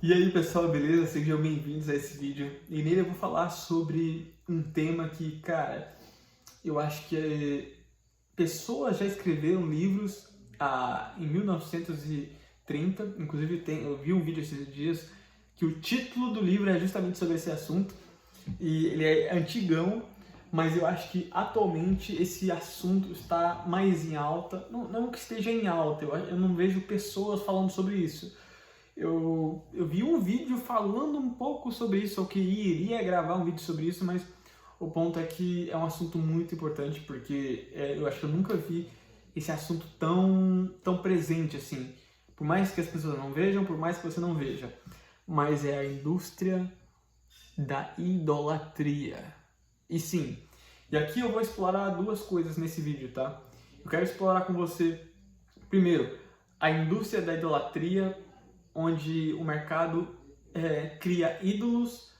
E aí pessoal, beleza? Sejam bem-vindos a esse vídeo. E nele eu vou falar sobre um tema que, cara, eu acho que pessoas já escreveram livros em 1930, inclusive eu vi um vídeo esses dias que o título do livro é justamente sobre esse assunto, e ele é antigão, mas eu acho que atualmente esse assunto está mais em alta, não que esteja em alta, eu não vejo pessoas falando sobre isso. Eu vi um vídeo falando um pouco sobre isso, eu iria gravar um vídeo sobre isso, mas o ponto é que é um assunto muito importante, porque eu acho que eu nunca vi esse assunto tão presente assim. Por mais que as pessoas não vejam, por mais que você não veja. Mas é a indústria da idolatria. E sim, e aqui eu vou explorar duas coisas nesse vídeo, tá? Eu quero explorar com você, primeiro, a indústria da idolatria, onde o mercado cria ídolos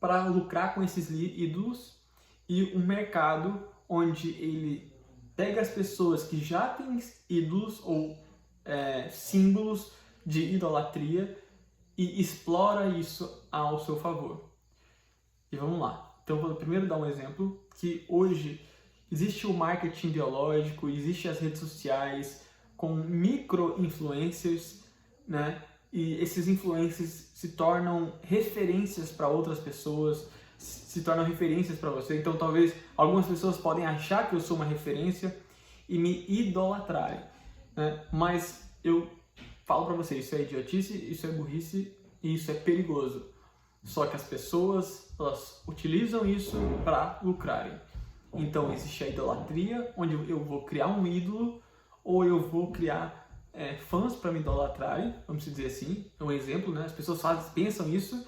para lucrar com esses ídolos, e um mercado onde ele pega as pessoas que já têm ídolos ou símbolos de idolatria e explora isso ao seu favor. E vamos lá. Então eu vou primeiro dar um exemplo que hoje existe o marketing ideológico, existe as redes sociais com micro-influencers, né? E esses influencers se tornam referências para outras pessoas, se tornam referências para você. Então talvez algumas pessoas podem achar que eu sou uma referência e me idolatrarem, né? Mas eu falo para você, isso é idiotice, isso é burrice e isso é perigoso. Só que as pessoas, elas utilizam isso para lucrarem. Então existe a idolatria, onde eu vou criar um ídolo, ou eu vou criar fãs para me idolatrarem, vamos dizer assim, é um exemplo, né? As pessoas pensam isso,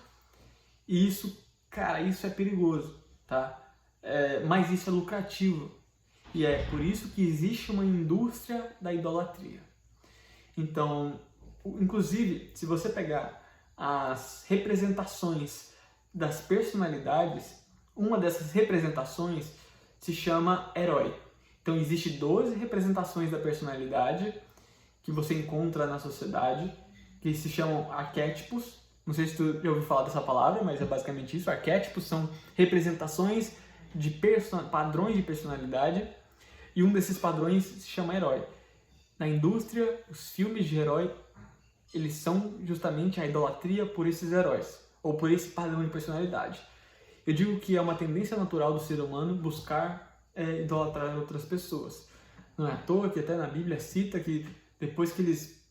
e isso, cara, isso é perigoso, tá? Mas isso é lucrativo, e é por isso que existe uma indústria da idolatria. Então, inclusive, se você pegar as representações das personalidades, uma dessas representações se chama herói. Então, existem 12 representações da personalidade que você encontra na sociedade, que se chamam arquétipos. Não sei se tu já ouviu falar dessa palavra, mas é basicamente isso. Arquétipos são representações de padrões de personalidade, e um desses padrões se chama herói. Na indústria, os filmes de herói, eles são justamente a idolatria por esses heróis, ou por esse padrão de personalidade. Eu digo que é uma tendência natural do ser humano buscar idolatrar outras pessoas. Não é à toa que até na Bíblia cita que depois que eles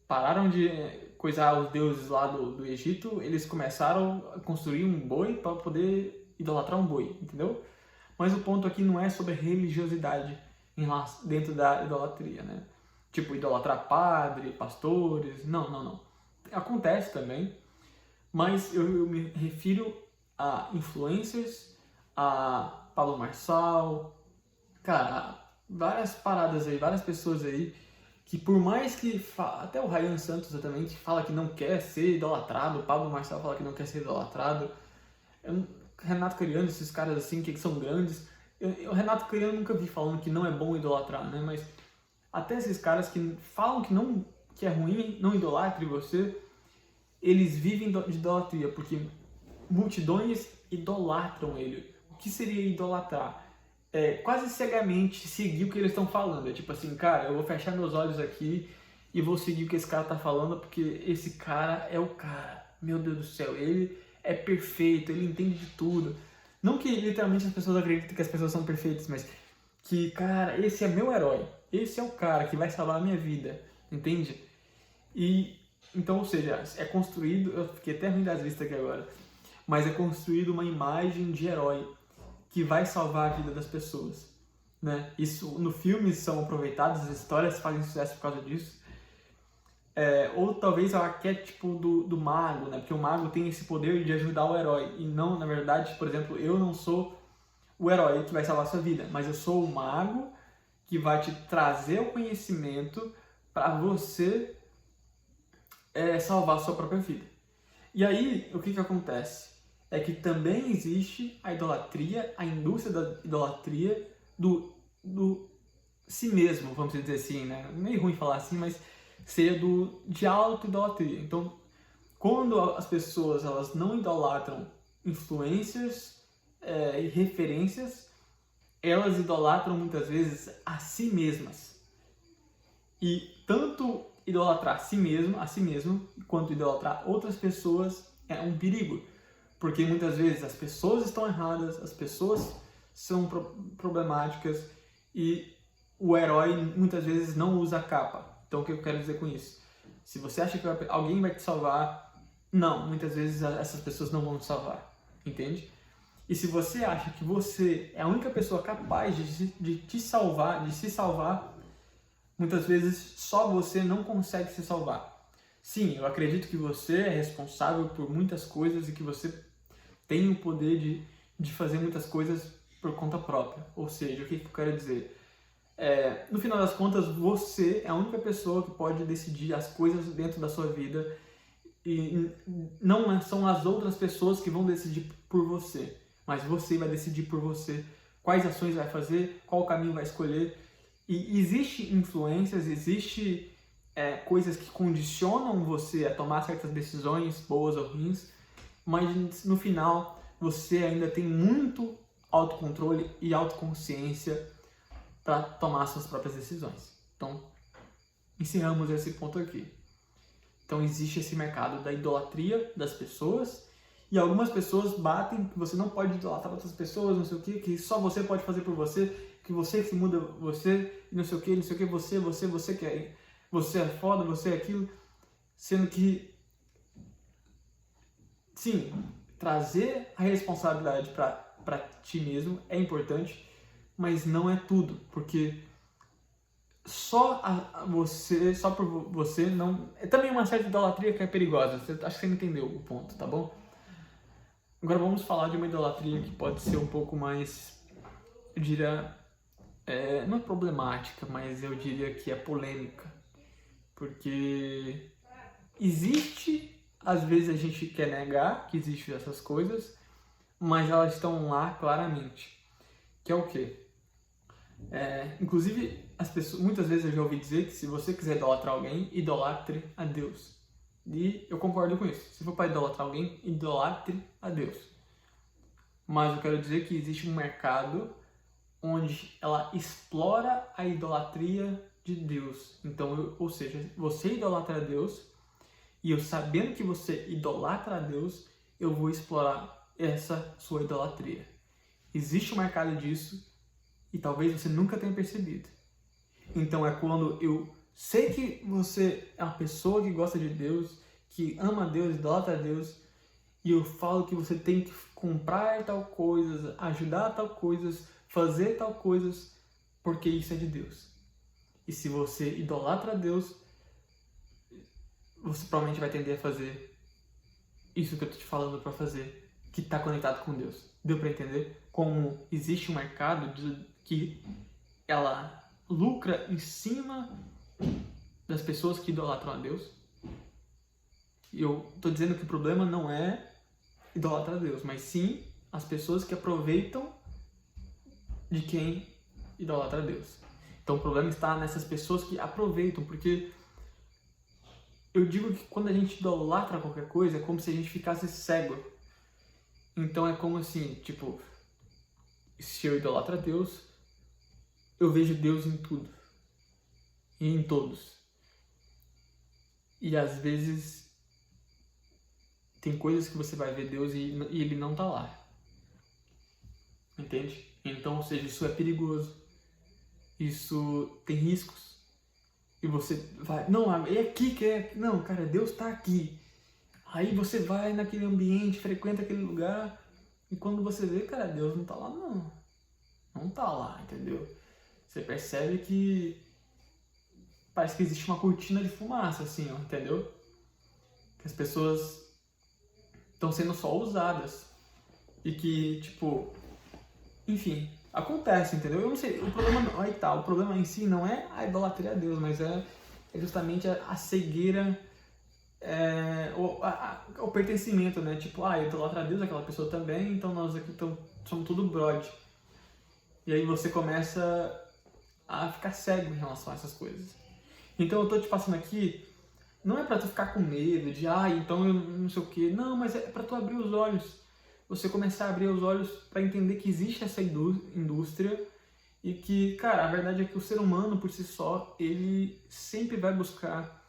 pararam de coisar os deuses lá do Egito, eles começaram a construir um boi para poder idolatrar um boi, entendeu? Mas o ponto aqui não é sobre religiosidade dentro da idolatria, né? Tipo, idolatrar padre, pastores, não. Acontece também, mas eu me refiro a influencers, a Pablo Marçal, cara, várias paradas aí, várias pessoas aí, que por mais que, até o Ryan Santos também fala que não quer ser idolatrado, o Pablo Marçal fala que não quer ser idolatrado, Renato Cariano, esses caras assim, que são grandes, o Renato Cariano nunca vi falando que não é bom idolatrar, né, mas até esses caras que falam que é ruim, não idolatre você, eles vivem de idolatria, porque multidões idolatram ele. O que seria idolatrar? Quase cegamente seguir o que eles estão falando. É tipo assim, cara, eu vou fechar meus olhos aqui e vou seguir o que esse cara tá falando, porque esse cara é o cara. Meu Deus do céu, ele é perfeito, ele entende de tudo. Não que literalmente as pessoas acreditem que as pessoas são perfeitas, mas que, cara, esse é meu herói. Esse é o cara que vai salvar a minha vida, entende? E então, ou seja, é construído, eu fiquei até ruim das vistas aqui agora, mas é construído uma imagem de herói que vai salvar a vida das pessoas, né? Isso no filme são aproveitados, as histórias fazem sucesso por causa disso. Ou talvez o arquétipo do mago, né? Porque o mago tem esse poder de ajudar o herói, e não, na verdade, por exemplo, eu não sou o herói que vai salvar a sua vida, mas eu sou o mago que vai te trazer o conhecimento para você salvar a sua própria vida. E aí, o que acontece? É que também existe a idolatria, a indústria da idolatria do si mesmo, vamos dizer assim, né? Meio ruim falar assim, mas seria de auto-idolatria. Então, quando as pessoas elas não idolatram influências e referências, elas idolatram muitas vezes a si mesmas. E tanto idolatrar a si mesmo, quanto idolatrar outras pessoas é um perigo. Porque muitas vezes as pessoas estão erradas, as pessoas são problemáticas e o herói muitas vezes não usa a capa. Então o que eu quero dizer com isso? Se você acha que alguém vai te salvar, não, muitas vezes essas pessoas não vão te salvar, entende? E se você acha que você é a única pessoa capaz de te salvar, de se salvar, muitas vezes só você não consegue se salvar. Sim, eu acredito que você é responsável por muitas coisas e que você tem o poder de fazer muitas coisas por conta própria. Ou seja, o que eu quero dizer? No final das contas, você é a única pessoa que pode decidir as coisas dentro da sua vida e não são as outras pessoas que vão decidir por você, mas você vai decidir por você quais ações vai fazer, qual caminho vai escolher. E existe influências, existe coisas que condicionam você a tomar certas decisões, boas ou ruins, mas no final você ainda tem muito autocontrole e autoconsciência para tomar suas próprias decisões. Então, encerramos esse ponto aqui. Então, existe esse mercado da idolatria das pessoas e algumas pessoas batem que você não pode idolatrar outras pessoas, não sei o que só você pode fazer por você, que você se muda você, não sei o que, você quer, você é foda, você é aquilo, sendo que, sim, trazer a responsabilidade para ti mesmo é importante, mas não é tudo, porque só por você não... É também uma certa idolatria que é perigosa, acho que você entendeu o ponto, tá bom? Agora vamos falar de uma idolatria que pode ser um pouco mais, eu diria, não é problemática, mas eu diria que é polêmica, porque existe, às vezes a gente quer negar que existem essas coisas, mas elas estão lá claramente, que é o quê? Inclusive, as pessoas, muitas vezes eu já ouvi dizer que se você quiser idolatrar alguém, idolatre a Deus. E eu concordo com isso. Se for para idolatrar alguém, idolatre a Deus. Mas eu quero dizer que existe um mercado onde ela explora a idolatria de Deus. Então, ou seja, você idolatra a Deus e eu sabendo que você idolatra a Deus, eu vou explorar essa sua idolatria. Existe um mercado disso e talvez você nunca tenha percebido. Então é quando eu sei que você é uma pessoa que gosta de Deus, que ama a Deus, idolatra a Deus, e eu falo que você tem que comprar tal coisas, ajudar tal coisas, fazer tal coisas, porque isso é de Deus. E se você idolatra a Deus, você provavelmente vai tender a fazer isso que eu estou te falando para fazer, que está conectado com Deus. Deu para entender como existe um mercado que ela lucra em cima das pessoas que idolatram a Deus? E eu estou dizendo que o problema não é idolatrar a Deus, mas sim as pessoas que aproveitam de quem idolatra a Deus. Então o problema está nessas pessoas que aproveitam, porque eu digo que quando a gente idolatra qualquer coisa, é como se a gente ficasse cego. Então é como assim, tipo, se eu idolatro a Deus, eu vejo Deus em tudo. E em todos. E às vezes tem coisas que você vai ver Deus e ele não tá lá. Entende? Então, ou seja, isso é perigoso. Isso tem riscos. E você vai, não, é aqui que é. Não, cara, Deus tá aqui. Aí você vai naquele ambiente, frequenta aquele lugar, e quando você vê, cara, Deus não tá lá, não. Não tá lá, entendeu? Você percebe que parece que existe uma cortina de fumaça, assim, ó, entendeu? Que as pessoas estão sendo só usadas. E que, tipo, enfim, acontece, entendeu? Eu não sei, o problema, aí tá, o problema em si não é a idolatria a Deus, mas é justamente a cegueira, o pertencimento, né? Tipo, idolatra a Deus, aquela pessoa também, então nós aqui somos tudo brode. E aí você começa a ficar cego em relação a essas coisas. Então eu tô te passando aqui não é pra tu ficar com medo de, então eu não sei o que. Não, mas é pra tu abrir os olhos. Você começar a abrir os olhos para entender que existe essa indústria e que, cara, a verdade é que o ser humano por si só, ele sempre vai buscar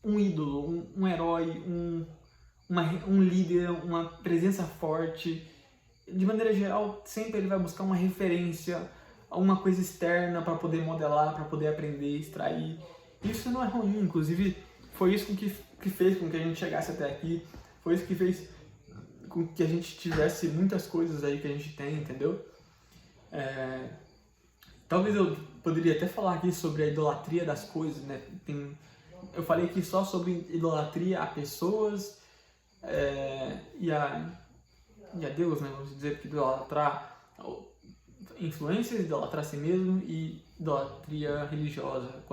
um ídolo, um herói, um líder, uma presença forte. De maneira geral, sempre ele vai buscar uma referência, uma coisa externa para poder modelar, para poder aprender, extrair. Isso não é ruim, inclusive foi isso que fez com que a gente chegasse até aqui, foi isso que fez com que a gente tivesse muitas coisas aí que a gente tem, entendeu? Talvez eu poderia até falar aqui sobre a idolatria das coisas, né? Eu falei aqui só sobre idolatria a pessoas e a Deus, né? Vamos dizer que idolatrar influências, idolatrar a si mesmo e idolatria religiosa,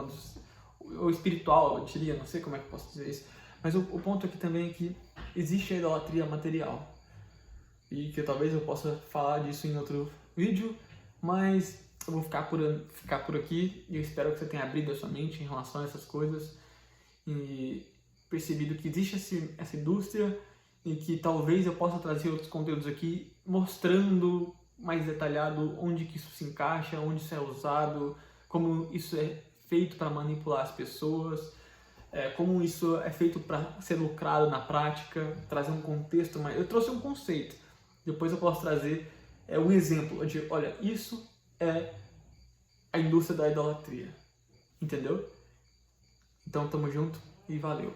ou espiritual, eu diria, não sei como é que eu posso dizer isso. Mas o ponto aqui também é que existe a idolatria material. E que talvez eu possa falar disso em outro vídeo, mas eu vou ficar por aqui e eu espero que você tenha abrido a sua mente em relação a essas coisas e percebido que existe essa indústria e que talvez eu possa trazer outros conteúdos aqui mostrando mais detalhado onde que isso se encaixa, onde isso é usado, como isso é feito para manipular as pessoas, como isso é feito para ser lucrado na prática, trazer um contexto, mas eu trouxe um conceito. Depois eu posso trazer um exemplo de, olha, isso é a indústria da idolatria, entendeu? Então tamo junto e valeu!